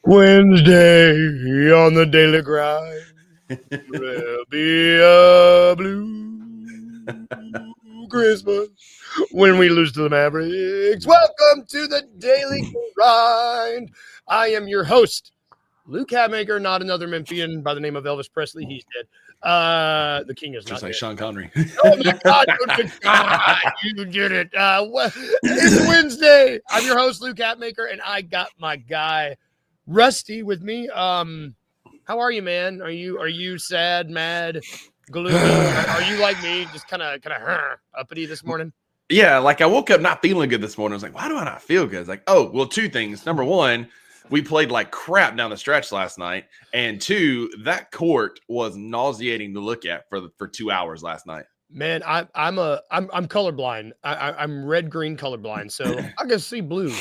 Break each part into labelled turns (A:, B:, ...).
A: Wednesday on the daily grind. There'll be a blue Christmas when we lose to the Mavericks. Welcome to the daily grind. I am your host, Luke Hatmaker, not another Memphian by the name of Elvis Presley. He's dead. The king is
B: just
A: not
B: like
A: dead.
B: Sean Connery.
A: Oh my God, you did it. It's Wednesday. I'm your host, Luke Hatmaker, and I got my guy Rusty with me. How are you, man? Are you sad, mad, gloomy? Are you like me, just kind of uppity this morning?
B: Yeah, like I woke up not feeling good this morning. I was like, why do I not feel good? It's like, oh, well, two things. Number one, we played like crap down the stretch last night, and two, that court was nauseating to look at for 2 hours last night.
A: Man, I'm colorblind. I'm red-green colorblind, so I can see blue.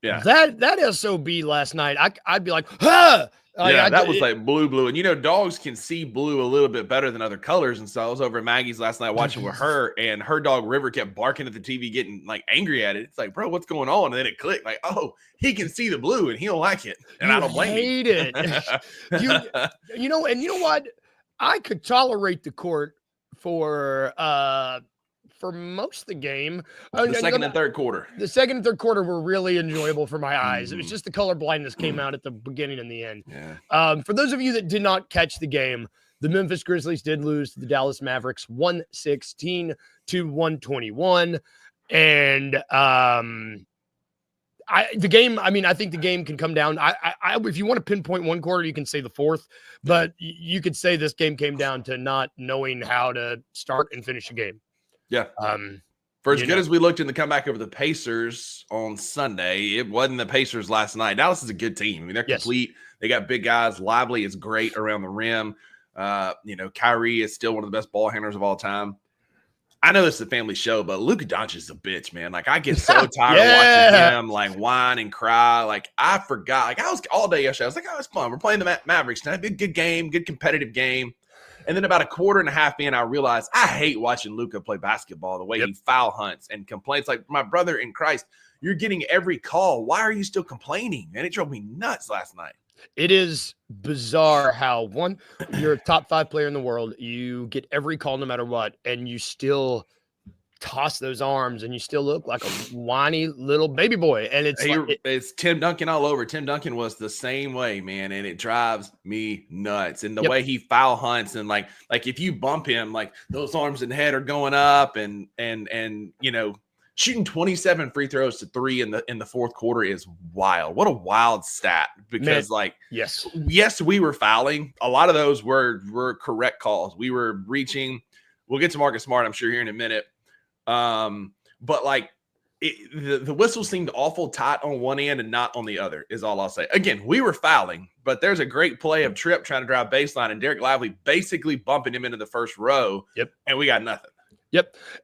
B: Yeah,
A: that SOB last night, I'd be like, ah!
B: Yeah, that was like blue. And, you know, dogs can see blue a little bit better than other colors. And so I was over at Maggie's last night watching with her, and her dog River kept barking at the TV, getting like angry at it. It's like, bro, what's going on? And then it clicked like, oh, he can see the blue and he don't like it. And I don't blame
A: hate it. you know what? I could tolerate the court for most of the game.
B: The second and third quarter.
A: The second and third quarter were really enjoyable for my eyes. It was just the color blindness came out at the beginning and the end.
B: Yeah.
A: For those of you that did not catch the game, the Memphis Grizzlies did lose to the Dallas Mavericks 116 to 121. And I think the game can come down. If you want to pinpoint one quarter, you can say the fourth, but you could say this game came down to not knowing how to start and finish a game.
B: Yeah. For as good as we looked in the comeback over the Pacers on Sunday, it wasn't the Pacers last night. Dallas is a good team. I mean, they're complete. They got big guys. Lively is great around the rim. Kyrie is still one of the best ball handlers of all time. I know this is a family show, but Luka Doncic is a bitch, man. Like, I get so tired of watching him, like, whine and cry. Like, I forgot. Like, I was all day yesterday. I was like, oh, it's fun. We're playing the Mavericks tonight. Good game, good competitive game. And then about a quarter and a half in, I realized I hate watching Luka play basketball, the way he foul hunts and complains. Like, my brother in Christ, you're getting every call. Why are you still complaining? Man, it drove me nuts last night.
A: It is bizarre how, you're a top 5 player in the world. You get every call no matter what, and you still toss those arms and you still look like a whiny little baby boy. And
B: it's Tim Duncan all over. Tim Duncan was the same way, man, and it drives me nuts. And the way he foul hunts, and like if you bump him, like those arms and head are going up, and you know, shooting 27 free throws to 3 in the fourth quarter is wild. What a wild stat, because yes, we were fouling. A lot of those were correct calls. We were reaching. We'll get to Marcus Smart, I'm sure, here in a minute. But like the whistle seemed awful tight on one end and not on the other, is all I'll say. Again, we were fouling, but there's a great play of Tripp trying to drive baseline and Derek Lively basically bumping him into the first row. And we got nothing.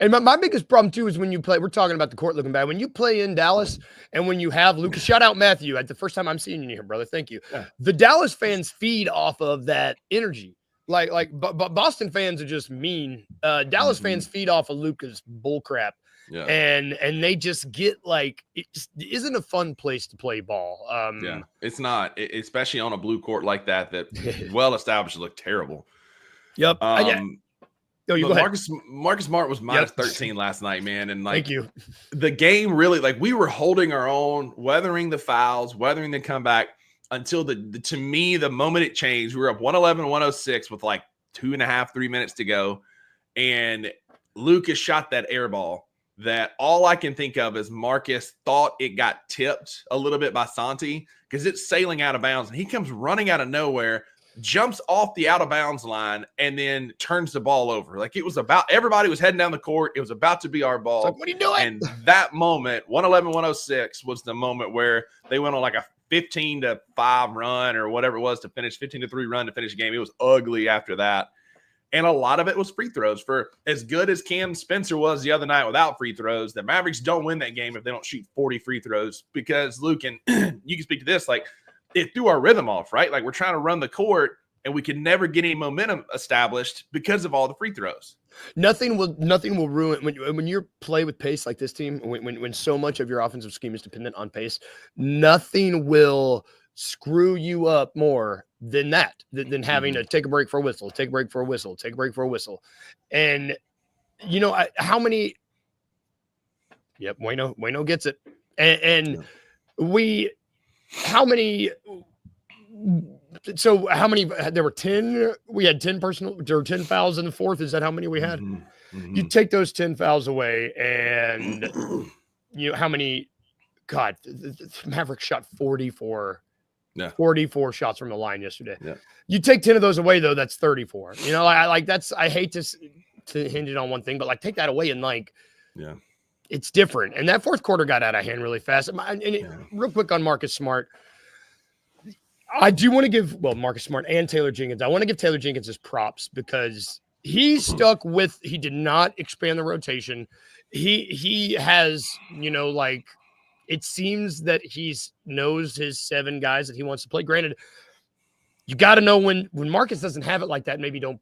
A: And my biggest problem too is when you play, we're talking about the court looking bad. When you play in Dallas and when you have Lucas, shout out Matthew, at the first time I'm seeing you here, brother. Thank you. The Dallas fans feed off of that energy. But Boston fans are just mean. Dallas fans feed off of Luka's bull crap. And they just get like, it just isn't a fun place to play ball.
B: It's not, especially on a blue court like that well established look terrible.
A: Go
B: Marcus Smart was minus 13 last night, man. And like,
A: thank you.
B: The game really, like, we were holding our own, weathering the fouls, weathering the comeback, until to me, the moment it changed. We were up 111-106 with like 2.5-3 minutes to go. And Lucas shot that air ball that all I can think of is Marcus thought it got tipped a little bit by Santi, because it's sailing out of bounds. And he comes running out of nowhere, jumps off the out of bounds line, and then turns the ball over. Like, it was everybody was heading down the court. It was about to be our ball.
A: Like, what are you doing?
B: And that moment, 111-106, was the moment where they went on like a 15-5 run or whatever it was to finish, 15-3 run to finish the game. It was ugly after that. And a lot of it was free throws. For as good as Cam Spencer was the other night without free throws, the Mavericks don't win that game if they don't shoot 40 free throws, because Luke, and you can speak to this, like, it threw our rhythm off, right? Like, we're trying to run the court and we could never get any momentum established because of all the free throws.
A: Nothing will ruin when you play with pace like this team. When so much of your offensive scheme is dependent on pace, nothing will screw you up more than that. Than having to take a break for a whistle, take a break for a whistle, take a break for a whistle, and how many. Yep, Wayno gets it, and we. How many? So how many? There were 10. We had 10 personal. There were 10 fouls in the fourth. Is that how many we had? You take those 10 fouls away, and how many? God, the Mavericks shot 44. Yeah. 44 shots from the line yesterday. Yeah. You take 10 of those away, though, that's 34. I hate to hinge it on one thing, but take that away and it's different. And that fourth quarter got out of hand really fast. Real quick on Marcus Smart. I do want to give Marcus Smart and Taylor Jenkins. I want to give Taylor Jenkins his props because he did not expand the rotation. He has, it seems that he knows his 7 guys that he wants to play. Granted, you got to know when Marcus doesn't have it like that, maybe don't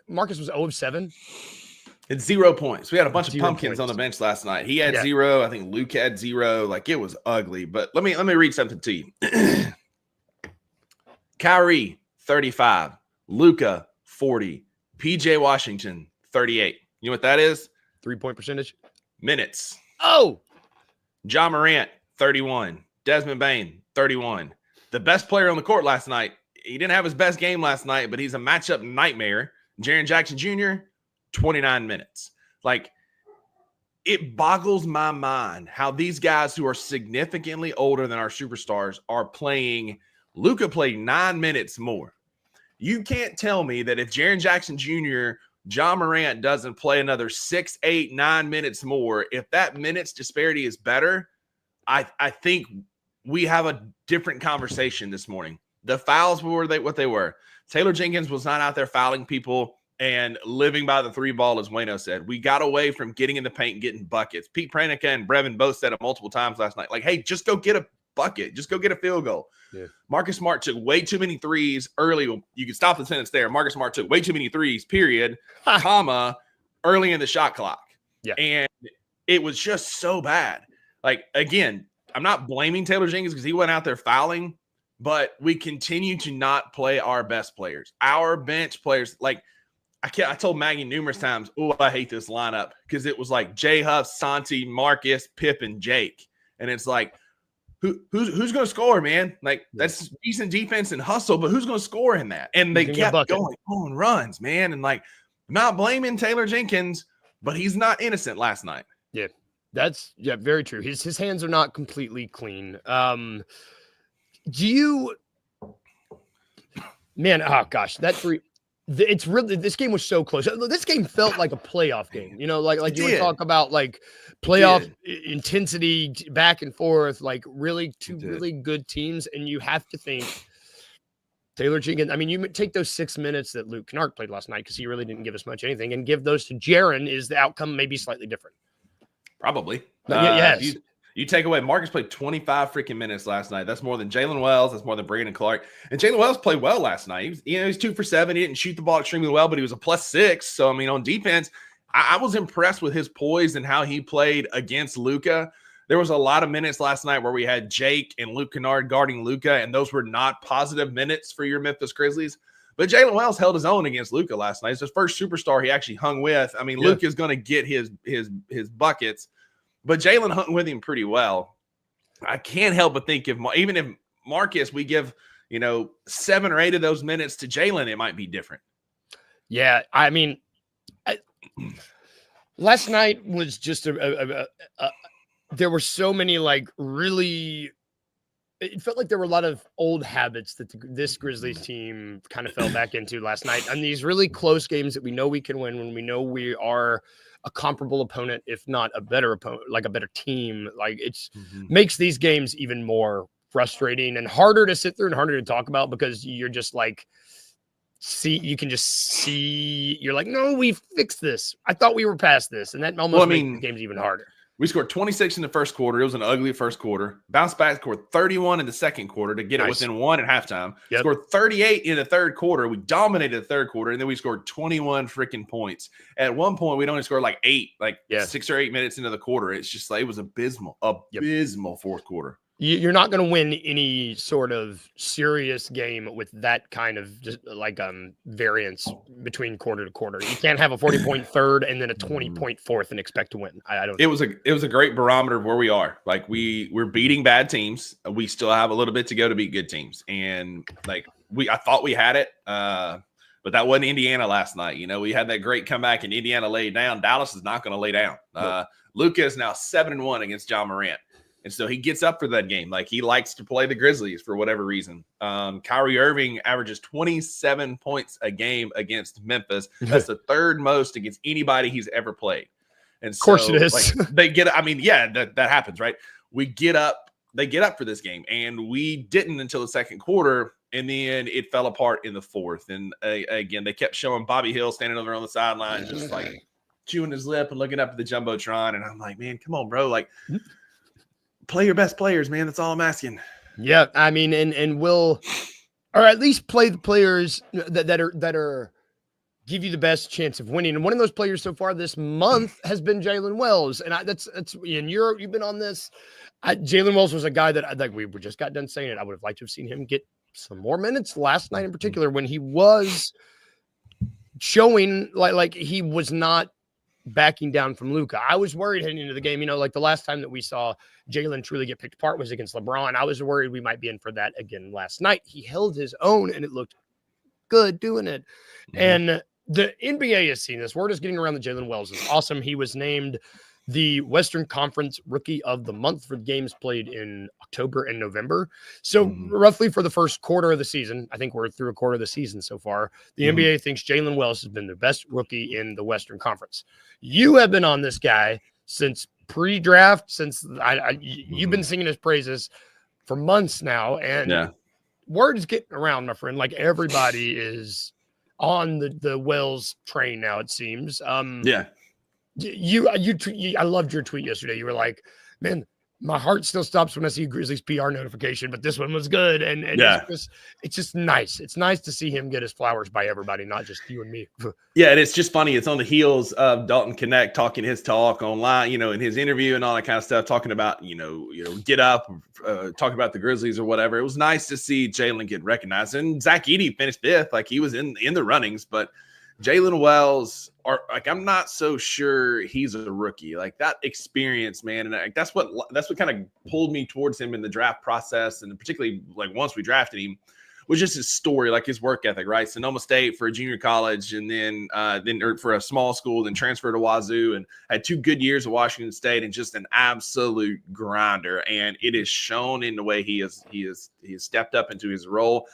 A: Marcus was 0 of 7.
B: It's 0 points. We had a bunch of pumpkins on the bench last night. He had 0. I think Luke had 0. It was ugly. But let me read something to you. Kyrie, 35. Luka, 40. PJ Washington, 38. You know what that is?
A: 3-point percentage?
B: Minutes.
A: Oh!
B: Ja Morant, 31. Desmond Bane, 31. The best player on the court last night. He didn't have his best game last night, but he's a matchup nightmare. Jaren Jackson Jr., 29 minutes. It boggles my mind how these guys who are significantly older than our superstars are playing. Luka played 9 minutes more. You can't tell me that if Jaren Jackson Jr., Ja Morant doesn't play another 6, 8, 9 minutes more, if that minutes disparity is better, I think we have a different conversation this morning. The fouls were what they were. Taylor Jenkins was not out there fouling people and living by the 3 ball, as Wayno said. We got away from getting in the paint and getting buckets. Pete Pranica and Brevin both said it multiple times last night. Hey, just go get a bucket. Just go get a field goal. Yeah. Marcus Smart took way too many threes early. You can stop the sentence there. Marcus Smart took way too many threes, period, comma, early in the shot clock. Yeah. And it was just so bad. Again, I'm not blaming Taylor Jenkins because he went out there fouling, but we continue to not play our best players. Our bench players, I told Maggie numerous times, I hate this lineup because it was Jay Huff, Santi, Marcus, Pip, and Jake. And it's who's going to score, man? That's decent defense and hustle, but who's going to score in that? And they kept going on runs, man. And not blaming Taylor Jenkins, but he's not innocent last night.
A: Yeah, that's very true. His hands are not completely clean. That 3. It's really, this game was so close. This game felt like a playoff game, you would talk about playoff intensity back and forth, really two really good teams. And you have to think Taylor Jenkins. I mean, you take those 6 minutes that Luke Kennard played last night because he really didn't give us much anything, and give those to Jaren. Is the outcome maybe slightly different?
B: Probably.
A: Yes.
B: You take away Marcus played 25 freaking minutes last night. That's more than Jaylen Wells. That's more than Brandon Clark. And Jaylen Wells played well last night. He's 2 for 7. He didn't shoot the ball extremely well, but he was a +6. So, on defense, I was impressed with his poise and how he played against Luka. There was a lot of minutes last night where we had Jake and Luke Kennard guarding Luka, and those were not positive minutes for your Memphis Grizzlies. But Jaylen Wells held his own against Luka last night. It's his first superstar he actually hung with. Luka is going to get his buckets. But Jaylen hung with him pretty well. I can't help but think even if Marcus, we give, 7 or 8 of those minutes to Jaylen, it might be different.
A: Yeah. Last night was just there were so many really, it felt like there were a lot of old habits that this Grizzlies team kind of fell back into last night. And these really close games that we know we can win when we know we are a comparable opponent, if not a better opponent, a better team. It's makes these games even more frustrating and harder to sit through and harder to talk about because you're just you can just see, you're no, we fixed this. I thought we were past this. And that almost makes the games even harder.
B: We scored 26 in the first quarter. It was an ugly first quarter. Bounced back, scored 31 in the second quarter to get it within 1 at halftime.
A: Yep.
B: Scored 38 in the third quarter. We dominated the third quarter, and then we scored 21 freaking points. At one point, we'd only scored like 8, 6 or 8 minutes into the quarter. It's just like it was abysmal fourth quarter.
A: You're not going to win any sort of serious game with that kind of just variance between quarter to quarter. You can't have a 40-point third and then a 20-point fourth and expect to win. I don't.
B: It was a great barometer of where we are. Like we're beating bad teams. We still have a little bit to go to beat good teams, and I thought we had it. But that wasn't Indiana last night. You know, we had that great comeback and Indiana laid down. Dallas is not going to lay down.
A: Nope.
B: Luka is now 7-1 against John Morant. And so he gets up for that game. Like he likes to play the Grizzlies for whatever reason. Kyrie Irving averages 27 points a game against Memphis. That's the third most against anybody he's ever played. And
A: of course it is.
B: They get, that happens, right? They get up for this game, and we didn't until the second quarter. And then it fell apart in the fourth. And again, they kept showing Bobby Hill standing over on the sideline, just like chewing his lip and looking up at the Jumbotron. And I'm like, man, come on, bro. Like, play your best players, man. That's all I'm asking.
A: Yeah, I mean, and we'll, or at least play the players that are give you the best chance of winning. And one of those players so far this month has been Jaylen Wells, and that's in Europe. You've been on this. Jaylen Wells was a guy that we just got done saying it. I would have liked to have seen him get some more minutes last night, in particular, when he was showing like he was not backing down from Luka. I was worried heading into the game. You know, like the last time that we saw Jaylen truly get picked apart was against LeBron. I was worried we might be in for that again last night. He held his own, and it looked good doing it. Mm-hmm. And the NBA has seen this. Word is getting around that Jaylen Wells is awesome. He was named the Western Conference Rookie of the Month for games played in October and November. So roughly for the first quarter of the season, I think we're through a quarter of the season so far, the NBA thinks Jaylen Wells has been the best rookie in the Western Conference. You have been on this guy since pre-draft, since you've been singing his praises for months now, and word is getting around, my friend. Like everybody is on the Wells train now, it seems. I loved your tweet yesterday. You were like, man, my heart still stops when I see a Grizzlies PR notification, but this one was good. And it's just nice. It's nice to see him get his flowers by everybody, not just you and me.
B: Yeah. And it's just funny. It's on the heels of Dalton Connect talking his talk online, you know, in his interview and all that kind of stuff, talking about, you know, get up, talking about the Grizzlies or whatever. It was nice to see Jaylen get recognized, and Zach Edey finished fifth. Like he was in the runnings, but Jaylen Wells, I'm not so sure he's a rookie. Like that experience, man, and that's what kind of pulled me towards him in the draft process, and particularly like once we drafted him, was just his story, like his work ethic, right? Sonoma State for a junior college, and then for a small school, then transferred to Wazoo, and had 2 good years at Washington State, and just an absolute grinder. And it is shown in the way he has stepped up into his role.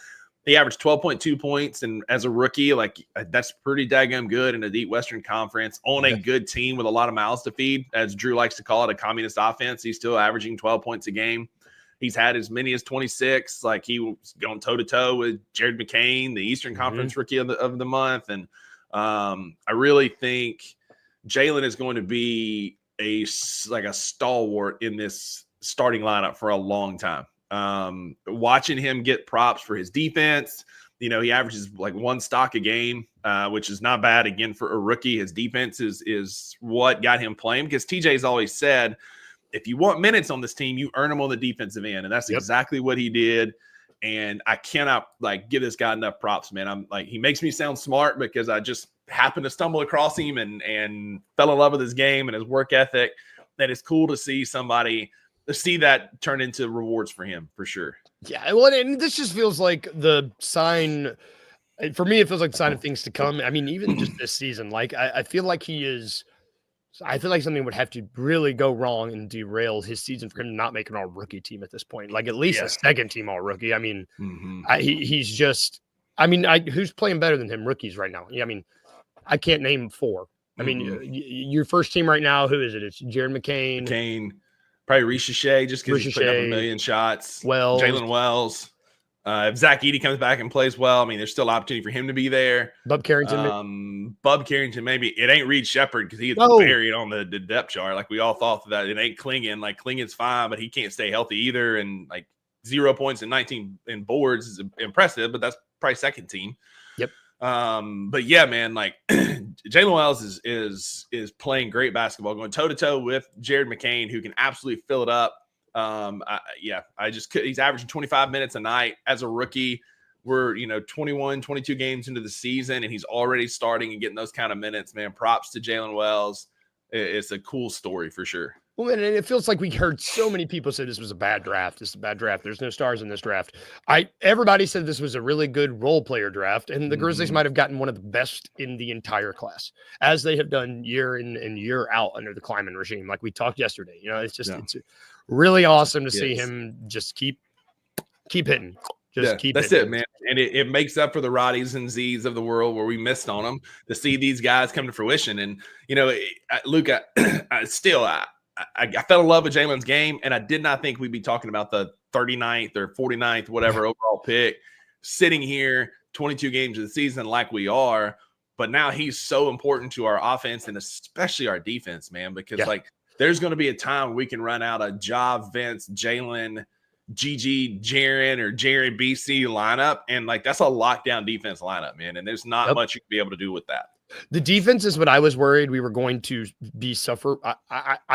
B: He averaged 12.2 points, and as a rookie, like that's pretty daggum good in a deep Western Conference on a good team with a lot of mouths to feed, as Drew likes to call it, a communist offense. He's still averaging 12 points a game. He's had as many as 26. Like he was going toe to toe with Jared McCain, the Eastern Conference Rookie of the month, and I really think Jaylen is going to be a stalwart in this starting lineup for a long time. Watching him get props for his defense, you know, he averages like 1 stock a game, which is not bad again for a rookie. His defense is what got him playing, because TJ's always said, if you want minutes on this team, you earn them on the defensive end, and that's exactly what he did. And I cannot give this guy enough props, man. I'm like, he makes me sound smart because I just happened to stumble across him and fell in love with his game and his work ethic. That it's cool to see that turn into rewards for him, for sure.
A: Yeah, well, and this just feels like the sign, for me, it feels like the sign of things to come. I mean, even just this season, like I feel like something would have to really go wrong and derail his season for him to not make an all-rookie team at this point. Like at least a second team all-rookie. I mean, he's just, who's playing better than him rookies right now? Yeah, I mean, I can't name 4. I mean, your first team right now, who is it? It's Jared McCain.
B: Probably Ricochet, just because he's putting up a million shots.
A: Wells.
B: Jaylen Wells. If Zach Edey comes back and plays well, I mean, there's still opportunity for him to be there.
A: Bub Carrington.
B: Bub Carrington, maybe. It ain't Reed Shepherd because he gets buried on the depth chart. Like, we all thought that it ain't Clingan. Like, Clingan's fine, but he can't stay healthy either. And, like, 0 points and 19 in boards is impressive, but that's probably second team.
A: Yep.
B: But, yeah, man, like, Jaylen Wells is playing great basketball, going toe-to-toe with Jared McCain, who can absolutely fill it up. He's averaging 25 minutes a night as a rookie. We're 21, 22 games into the season, and he's already starting and getting those kind of minutes, man. Props to Jaylen Wells. It's a cool story for sure.
A: Well, and it feels like we heard so many people say this was a bad draft. This is a bad draft. There's no stars in this draft. Everybody said this was a really good role player draft, and the Grizzlies might have gotten one of the best in the entire class, as they have done year in and year out under the Kleiman regime, like we talked yesterday. It's just it's really awesome to see him just keep hitting. That's it, man. And it makes up for the Roddies and Z's of the world where we missed on them to see these guys come to fruition. And, Luke, I fell in love with Jaylen's game, and I did not think we'd be talking about the 39th or 49th, whatever overall pick, sitting here 22 games of the season like we are. But now he's so important to our offense and especially our defense, man, because there's going to be a time where we can run out a Ja, Vince, Jaylen, GG, Jaren, or Jared BC lineup. And like, that's a lockdown defense lineup, man. And there's not much you can be able to do with that. The defense is what I was worried we were going to be suffer.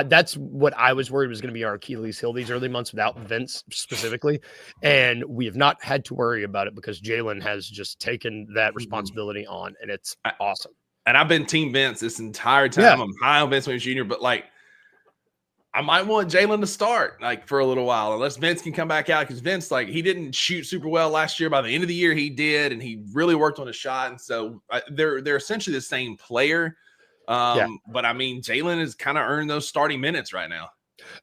A: That's what I was worried was going to be our Achilles heel these early months without Vince specifically. And we have not had to worry about it because Jaylen has just taken that responsibility on, and it's awesome.
B: And I've been Team Vince this entire time. I'm high on Vince Williams Jr., but like, I might want Jaylen to start like for a little while unless Vince can come back out, because Vince, like, he didn't shoot super well last year. By the end of the year, he did, and he really worked on his shot. And so they're essentially the same player. But I mean, Jaylen has kind of earned those starting minutes right now.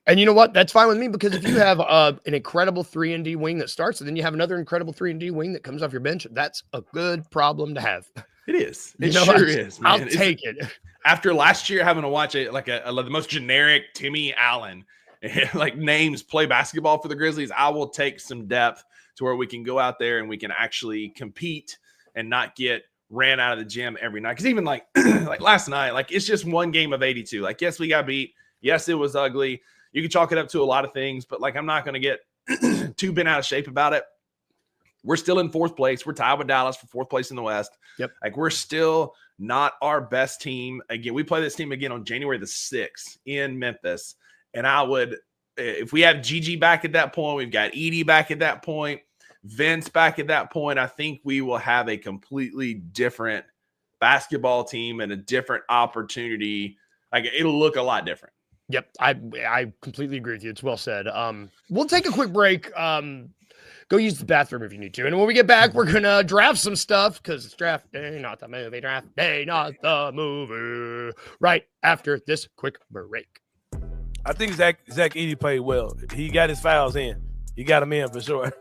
A: And you know what? That's fine with me, because if you have an incredible 3-and-D wing that starts, and then you have another incredible 3-and-D wing that comes off your bench, that's a good problem to have.
B: It is. It sure is, man.
A: I'll take it.
B: After last year having to watch the most generic Timmy Allen like names play basketball for the Grizzlies, I will take some depth to where we can go out there and we can actually compete and not get ran out of the gym every night. Because even like like last night, like, it's just one game of 82. Like, yes, we got beat. Yes, it was ugly. You can chalk it up to a lot of things, but like, I'm not going to get too bent out of shape about it. We're still in fourth place. We're tied with Dallas for fourth place in the West.
A: Yep.
B: Like, we're still not our best team. Again, we play this team again on January the 6th in Memphis. And I would, if we have GG back at that point, we've got Edey back at that point, Vince back at that point, I think we will have a completely different basketball team and a different opportunity. Like, it'll look a lot different.
A: Yep. I completely agree with you. It's well said. We'll take a quick break. Go use the bathroom if you need to. And when we get back, we're going to draft some stuff, because it's draft day, not the movie. Draft day, not the movie. Right after this quick break.
C: I think Zach Edey played well. He got his fouls in. He got them in for sure.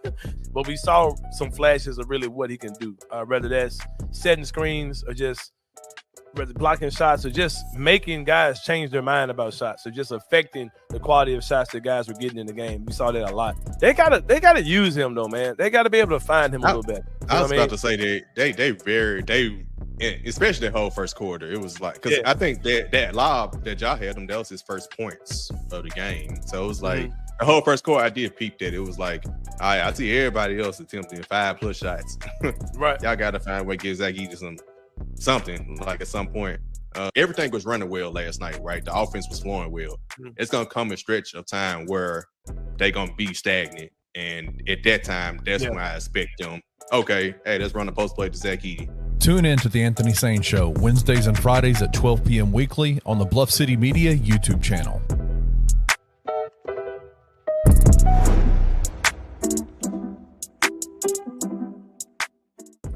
C: But we saw some flashes of really what he can do. Whether that's setting screens or just blocking shots or just making guys change their mind about shots, or just affecting the quality of shots that guys were getting in the game. We saw that a lot. They gotta use him though, man. They gotta be able to find him a little bit.
D: I was about to say they especially the whole first quarter. It was like, because I think that lob that y'all had him, that was his first points of the game. So it was like the whole first quarter, I did peep that. It was like, I see everybody else attempting 5+ shots.
C: Right.
D: Y'all got to find a way to give Zach Edey something like at some point. Everything was running well last night, right? The offense was flowing well. It's gonna come a stretch of time where they're gonna be stagnant, and at that time, that's when I expect them. Okay, hey, let's run the post play to Zach Edey.
E: Tune in to the Anthony Sane Show Wednesdays and Fridays at 12 p.m. weekly on the Bluff City Media YouTube channel.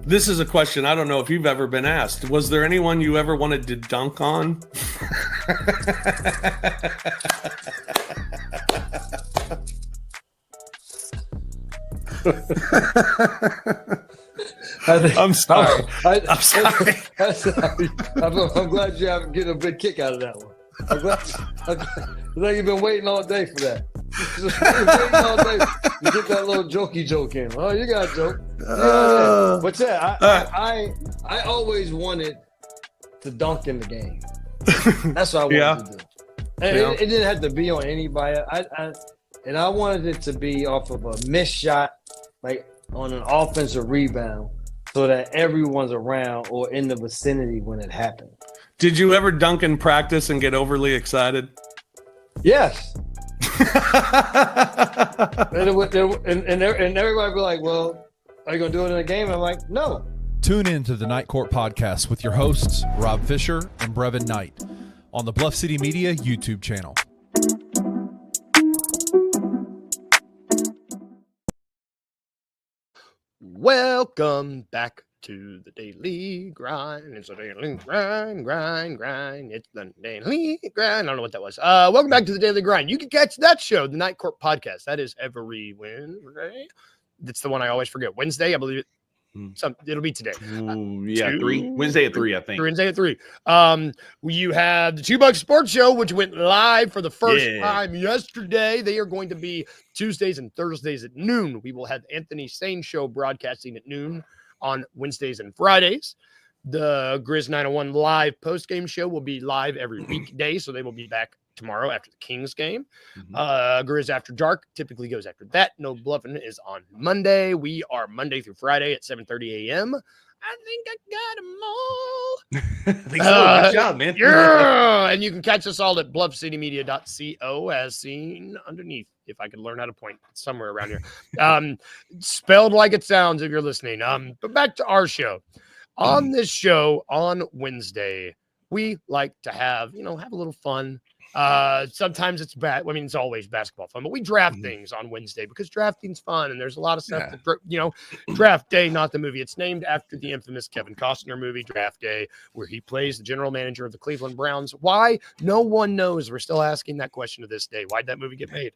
F: This is a question I don't know if you've ever been asked. Was there anyone you ever wanted to dunk on? I'm sorry. I'm sorry.
G: I'm glad you're getting a big kick out of that one. I'm glad you've been waiting all day for that. You get that little jokey joke in. Oh, you got a joke. But yeah, I always wanted to dunk in the game. That's what I wanted to do. And it didn't have to be on anybody. I wanted it to be off of a missed shot, like on an offensive rebound, so that everyone's around or in the vicinity when it happened.
F: Did you ever dunk in practice and get overly excited?
G: Yes. and everybody be like, well, are you going to do it in a game? And I'm like, no.
E: Tune in to the Night Court podcast with your hosts, Rob Fisher and Brevin Knight, on the Bluff City Media YouTube channel.
A: Welcome back to the daily grind. It's a daily grind. It's the daily grind. I don't know what that was. Welcome back to the daily grind. You can catch that show, the Night Court podcast. That is every Wednesday. That's the one I always forget. Wednesday, I believe it. It'll be today.
B: Yeah, 3 Wednesday at 3, I think.
A: Wednesday at 3. You have the Two Bucks Sports Show, which went live for the first time yesterday. They are going to be Tuesdays and Thursdays at noon. We will have Anthony Sane Show broadcasting at noon on Wednesdays and Fridays. The Grizz 901 live post-game show will be live every weekday, so they will be back tomorrow after the Kings game. Grizz After Dark typically goes after that. No Bluffing is on Monday. We are Monday through Friday at 7:30 a.m. I think I got them all.
B: Good job, man.
A: Yeah, and you can catch us all at bluffcitymedia.co as seen underneath. If I could learn how to point somewhere around here. Spelled like it sounds if you're listening. But back to our show. On this show on Wednesday, we like to have a little fun. Sometimes it's bad. I mean, it's always basketball fun, but we draft things on Wednesday because drafting's fun and there's a lot of stuff Draft Day, not the movie. It's named after the infamous Kevin Costner movie, Draft Day, where he plays the general manager of the Cleveland Browns. Why? No one knows. We're still asking that question to this day. Why'd that movie get made?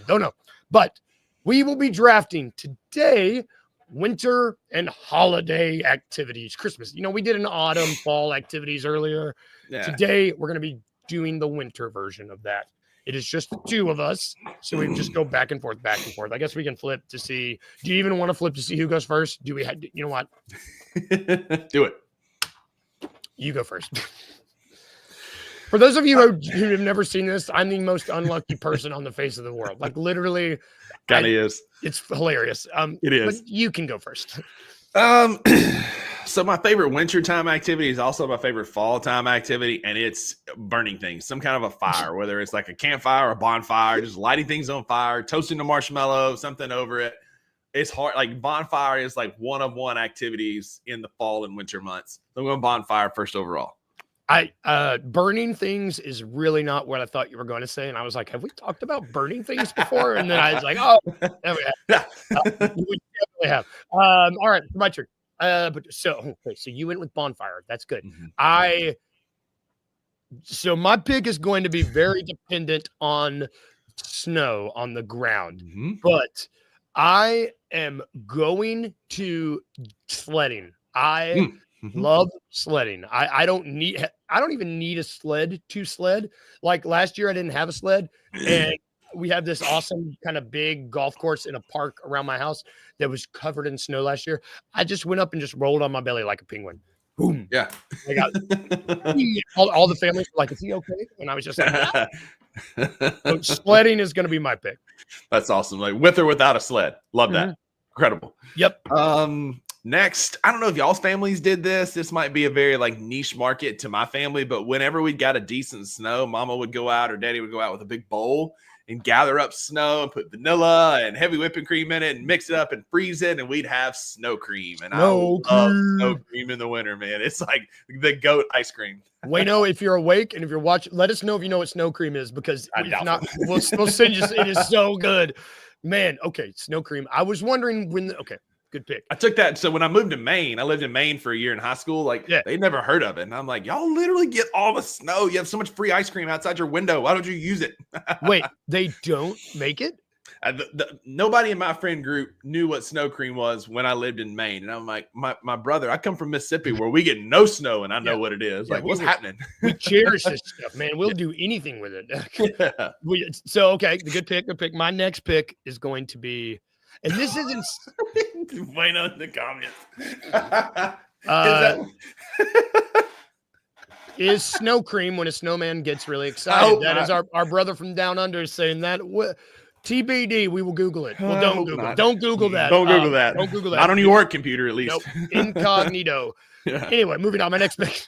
A: Don't know. But we will be drafting today winter and holiday activities. Christmas. We did an autumn, fall activities earlier. Yeah. Today, we're going to be doing the winter version of that. It is just the two of us, so we just go back and forth. I guess we can flip to see. Do you even want to flip to see who goes first? Do we have? You know what?
B: Do it.
A: You go first. For those of you who have never seen this, I'm the most unlucky person on the face of the world. Like literally,
B: kind of is.
A: It's hilarious.
B: It is.
A: But you can go first.
B: So my favorite wintertime activity is also my favorite fall time activity, and it's burning things, some kind of a fire, whether it's like a campfire or a bonfire, just lighting things on fire, toasting a marshmallow, something over it. It's hard. Like bonfire is like one of one activities in the fall and winter months. So I'm going bonfire first overall.
A: Burning things is really not what I thought you were going to say. And I was like, have we talked about burning things before? And then I was like, oh, there we have. We definitely have. All right, my turn. So you went with bonfire. That's good. So my pick is going to be very dependent on snow on the ground, but I am going to sledding. I love sledding. I don't even need a sled to sled. Like last year, I didn't have a sled, and we have this awesome kind of big golf course in a park around my house that was covered in snow last year. I just went up and just rolled on my belly like a penguin. Boom.
B: Yeah.
A: I got all the families were like, is he okay? And I was just like, yeah. So sledding is going to be my pick.
B: That's awesome. Like with or without a sled. Love that. Incredible.
A: Yep.
B: Next, I don't know if y'all's families did this. This might be a very like niche market to my family, but whenever we got a decent snow, mama would go out or daddy would go out with a big bowl and gather up snow and put vanilla and heavy whipping cream in it and mix it up and freeze it, and we'd have snow cream. And I love snow cream in the winter, man. It's like the goat ice cream.
A: Wayno, if you're awake and if you're watching, let us know if you know what snow cream is, because if not, we'll send you. It is so good, man. Okay, snow cream. I was wondering okay. Good pick.
B: I took that. So when I moved to Maine, I lived in Maine for a year in high school. Like they never heard of it. And I'm like, y'all literally get all the snow. You have so much free ice cream outside your window. Why don't you use it?
A: Wait, they don't make it?
B: nobody in my friend group knew what snow cream was when I lived in Maine. And I'm like, my brother, I come from Mississippi where we get no snow and I know what it is.
A: Yeah,
B: like, what's happening?
A: We cherish this stuff, man. We'll do anything with it.
B: Yeah.
A: Okay, the good pick. My next pick is going to be, and this isn't
B: Bueno in the comments.
A: is snow cream when a snowman gets really excited. That is
B: not.
A: our brother from down under saying that. TBD, we will Google it. Well, don't Google.
B: not.
A: Don't Google that.
B: Don't Google that.
A: Don't Google that.
B: Not on your work computer, at least.
A: Nope. Incognito.
B: Yeah.
A: Anyway, moving on. My next pick.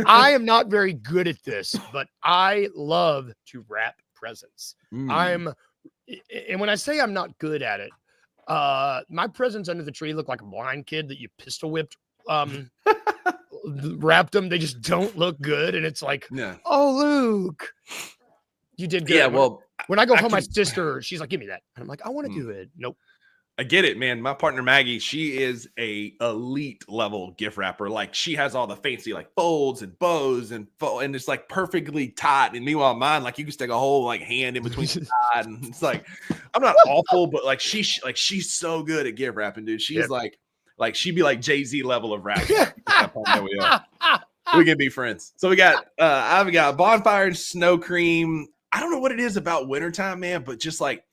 A: I am not very good at this, but I love to wrap presents. And when I say I'm not good at it, my presents under the tree look like a blind kid that you pistol whipped. Wrapped them. They just don't look good, and it's like, oh, Luke, you did good.
B: Yeah, well,
A: when I go home, my sister, she's like, give me that, and I'm like, I want to do it. Nope.
B: I get it, man. My partner Maggie, she is a elite level gift wrapper. Like, she has all the fancy like folds and bows and it's like perfectly tight. And meanwhile, mine, like, you can stick a whole like hand in between the side, and it's like, I'm not awful, but like she's so good at gift wrapping, dude. She's like she'd be like Jay-Z level of rapping. There we are. We can be friends. So we got I've got bonfire and snow cream. I don't know what it is about wintertime, man, but just like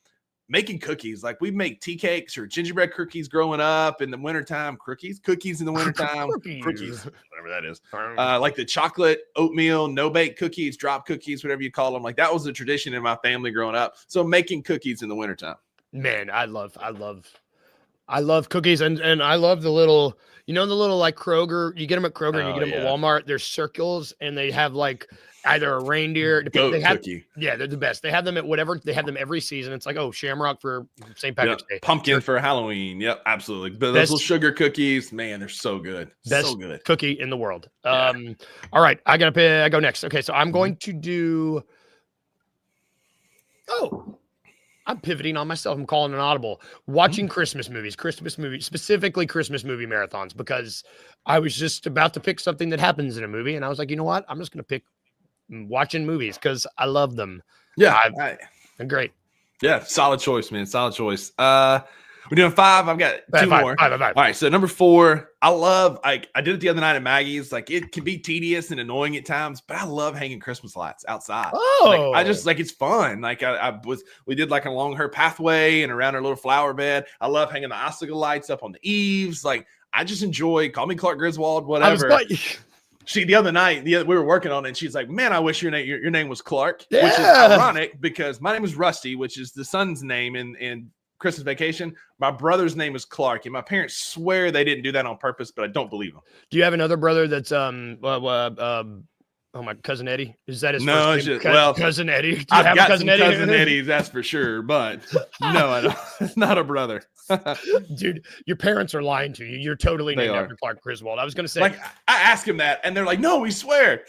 B: making cookies. Like, we make tea cakes or gingerbread cookies growing up in the wintertime. Cookies in the wintertime. Cookies, whatever that is. Like the chocolate oatmeal, no-bake cookies, drop cookies, whatever you call them. Like, that was a tradition in my family growing up. So making cookies in the wintertime.
A: Man, I love cookies, and I love the little, the little like Kroger. You get them at Kroger and you get them at Walmart. They're circles, and they have like either a reindeer.
B: Cookie.
A: Yeah, they're the best. They have them at whatever. They have them every season. It's like, oh, shamrock for St. Patrick's Day.
B: Pumpkin for Halloween. Yep, absolutely. But those little sugar cookies, man, they're so good.
A: Best
B: so good
A: cookie in the world. All right, I go next. Okay, so I'm going to do. Oh. I'm pivoting on myself. I'm calling an audible. Watching Christmas movies, specifically Christmas movie marathons, because I was just about to pick something that happens in a movie, and I was like, you know what? I'm just going to pick watching movies because I love them.
B: Yeah,
A: they're great.
B: Yeah, solid choice, man. Solid choice. We're doing 5. I've got 2 more.
A: Five.
B: All right, so number 4. I did it the other night at Maggie's. Like, it can be tedious and annoying at times, but I love hanging Christmas lights outside.
A: Oh,
B: I just it's fun. Like, we did like along her pathway and around her little flower bed. I love hanging the icicle lights up on the eaves. Like, I just enjoy. Call me Clark Griswold, whatever. The other night, we were working on it, and she's like, "Man, I wish your name was Clark," which is ironic because my name is Rusty, which is the son's name in Christmas Vacation. My brother's name is Clark, and my parents swear they didn't do that on purpose, but I don't believe them.
A: Do you have another brother that's my cousin Eddie? Is that his
B: first
A: name? Cousin Eddie. Do you
B: I've
A: have
B: got
A: cousin
B: some
A: Eddie?
B: cousin Eddies, that's for sure, but no, I don't. It's not a brother.
A: Dude, your parents are lying to you. You're totally named after Clark Griswold. I was going to say,
B: like, I asked him that, and they're like, "No, we swear."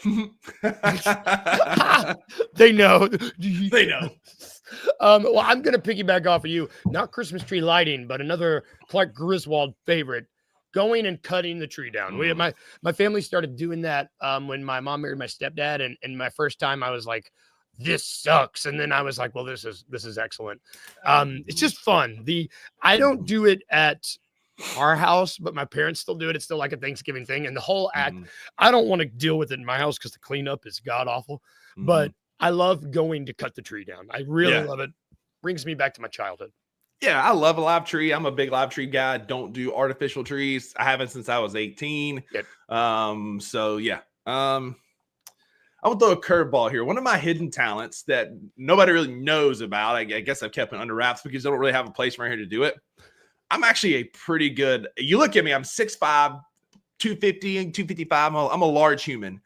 A: They know.
B: They know.
A: Well, I'm going to piggyback off of you. Not Christmas tree lighting, but another Clark Griswold favorite. Going and cutting the tree down. My family started doing that when my mom married my stepdad, and my first time I was like, this sucks, and then I was like, well, this is excellent. It's just fun. I don't do it at our house, but my parents still do it. It's still like a Thanksgiving thing, and the whole act. I don't want to deal with it in my house because the cleanup is god awful, but I love going to cut the tree down. I really love it. Brings me back to my childhood.
B: Yeah, I love a live tree. I'm a big live tree guy. Don't do artificial trees. I haven't since I was 18.
A: Yep.
B: So yeah. I'm gonna throw a curveball here. One of my hidden talents that nobody really knows about. I guess I've kept it under wraps because I don't really have a place around here to do it. I'm actually a pretty good. You look at me. I'm 6'5", 250 and 255. I'm a large human.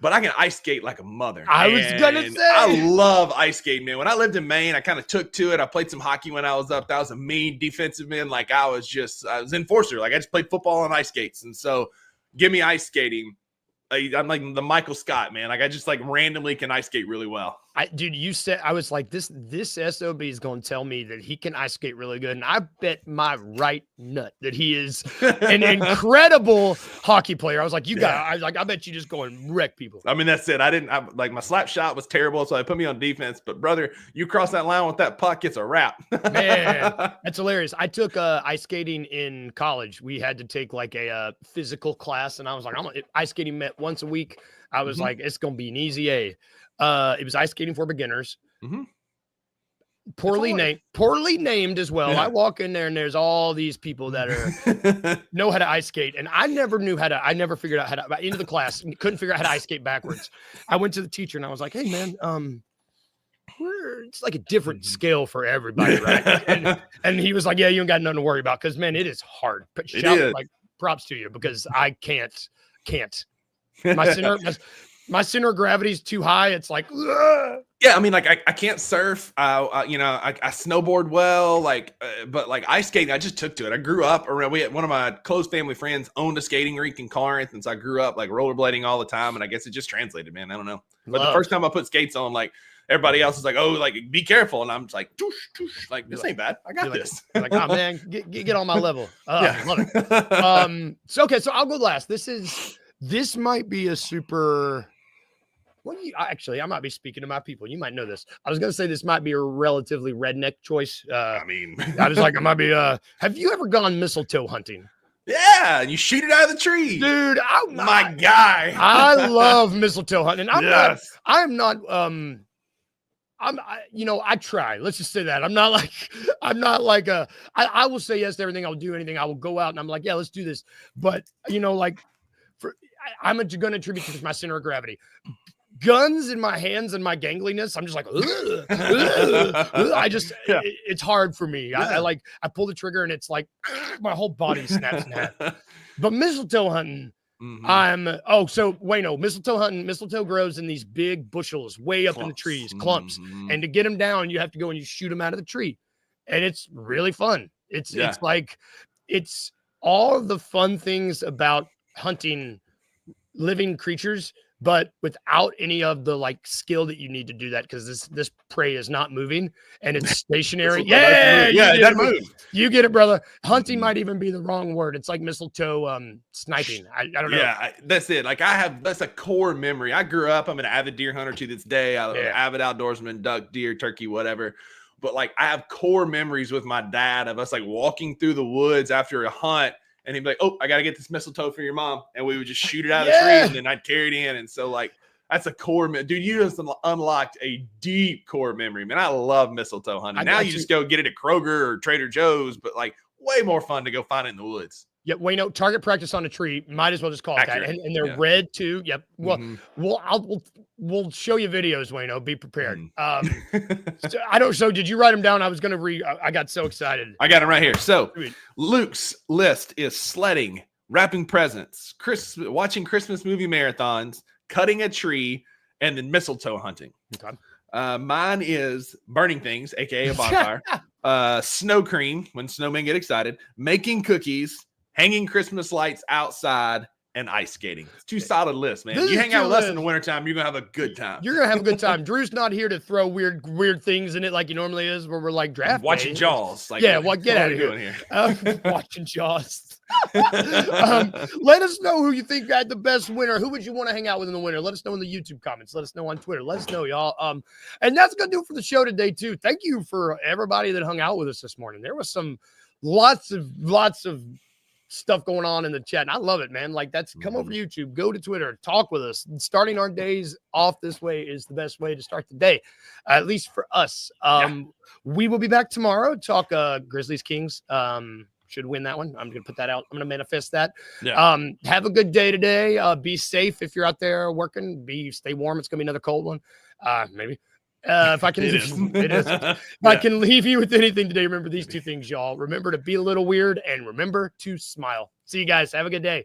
B: But I can ice skate like a mother.
A: I was gonna say,
B: I love ice skating, man. When I lived in Maine, I kind of took to it. I played some hockey when I was up. That was a mean defensive man. Like, I was enforcer. Like, I just played football on ice skates. And so give me ice skating. I'm like the Michael Scott, man. Like I just like randomly can ice skate really well.
A: Dude, you said I was like this SOB is going to tell me that he can ice skate really good, and I bet my right nut that he is an incredible hockey player. I was like, I bet you just go and wreck people.
B: I mean, that's it. Like my slap shot was terrible, so they put me on defense. But brother, you cross that line with that puck, it's a wrap.
A: Man, that's hilarious. I took ice skating in college. We had to take like a physical class, and I was like, ice skating met once a week. I was like, it's gonna be an easy A. It was ice skating for beginners. Poorly named as well.
B: Yeah.
A: I walk in there and there's all these people that are know how to ice skate, and I never figured out how to. By the end of the class, couldn't figure out how to ice skate backwards. I went to the teacher and I was like, "Hey, man, it's like a different scale for everybody, right?" and he was like, "Yeah, you ain't got nothing to worry about because man, it is hard." But like props to you because I can't. My center of gravity is too high. It's like, ugh.
B: Yeah, I mean, like I can't surf. I snowboard well, but like ice skating, I just took to it. I grew up around. One of my close family friends owned a skating rink in Corinth, and so I grew up like rollerblading all the time. And I guess it just translated, man. I don't know. But the first time I put skates on, like everybody else is like, "Oh, like be careful," and I'm just like, "Toosh, toosh." Like this ain't bad. I got this.
A: Like, oh man, get on my level. Yeah, love it. So I'll go last. This might be a super. I might be speaking to my people. You might know this. I was going to say this might be a relatively redneck choice. I was like, it might be. Have you ever gone mistletoe hunting?
B: Yeah, you shoot it out of the tree,
A: dude.
B: My guy.
A: I love mistletoe hunting. I try. Let's just say that. I will say yes to everything. I'll do anything. I will go out and I'm like, yeah, let's do this. But I'm going to attribute to my center of gravity. Guns in my hands and my gangliness, I'm just like, ugh, ugh, ugh. It's hard for me. Yeah. I pull the trigger and it's like my whole body snaps in half. But mistletoe hunting, mistletoe hunting, mistletoe grows in these big bushels way up in the trees, clumps. And to get them down, you have to go and you shoot them out of the tree. And it's really fun. It's all of the fun things about hunting living creatures, but without any of the like skill that you need to do that because this prey is not moving and it's stationary. It doesn't move. You get it, brother. Hunting might even be the wrong word. It's like mistletoe sniping. I don't know.
B: Yeah, that's it. Like that's a core memory. I grew up. I'm an avid deer hunter to this day. I'm an avid outdoorsman, duck, deer, turkey, whatever. But like I have core memories with my dad of us like walking through the woods after a hunt. And he'd be like, "Oh, I got to get this mistletoe for your mom." And we would just shoot it out of the tree and then I'd carry it in. And so like, that's a core, dude, you just unlocked a deep core memory, man. I love mistletoe hunting. Now you just go get it at Kroger or Trader Joe's, but like way more fun to go find it in the woods.
A: Yeah, target practice on a tree. Might as well just call it that. And they're red too. Yep. Well, we'll show you videos, Wayno. Be prepared. So did you write them down? I was going to I got so excited.
B: I got them right here. So Luke's list is sledding, wrapping presents, watching Christmas movie marathons, cutting a tree, and then mistletoe hunting.
A: Okay.
B: Mine is burning things, aka a bonfire, snow cream when snowmen get excited, making cookies, hanging Christmas lights outside, and ice skating. It's two solid lists, man. You hang out with us in the wintertime, you're going to have a good time.
A: You're going to have a good time. Drew's not here to throw weird things in it like he normally is, where we're like draft
B: watching Jaws.
A: Like, get out of here. Watching Jaws. Let us know who you think got the best winner. Who would you want to hang out with in the winter? Let us know in the YouTube comments. Let us know on Twitter. Let us know, y'all. And that's going to do it for the show today, too. Thank you for everybody that hung out with us this morning. There was lots of stuff going on in the chat. And I love it, man. Like come over to YouTube, go to Twitter, talk with us. Starting our days off this way is the best way to start the day, at least for us. We will be back tomorrow. Talk Grizzlies Kings. Should win that one. I'm going to put that out. I'm going to manifest that. Yeah. Have a good day today. Be safe if you're out there working. Stay warm. It's going to be another cold one. Maybe. If I can, it is. If I can leave you with anything today, remember these two things, y'all. Remember to be a little weird and remember to smile. See you guys. Have a good day.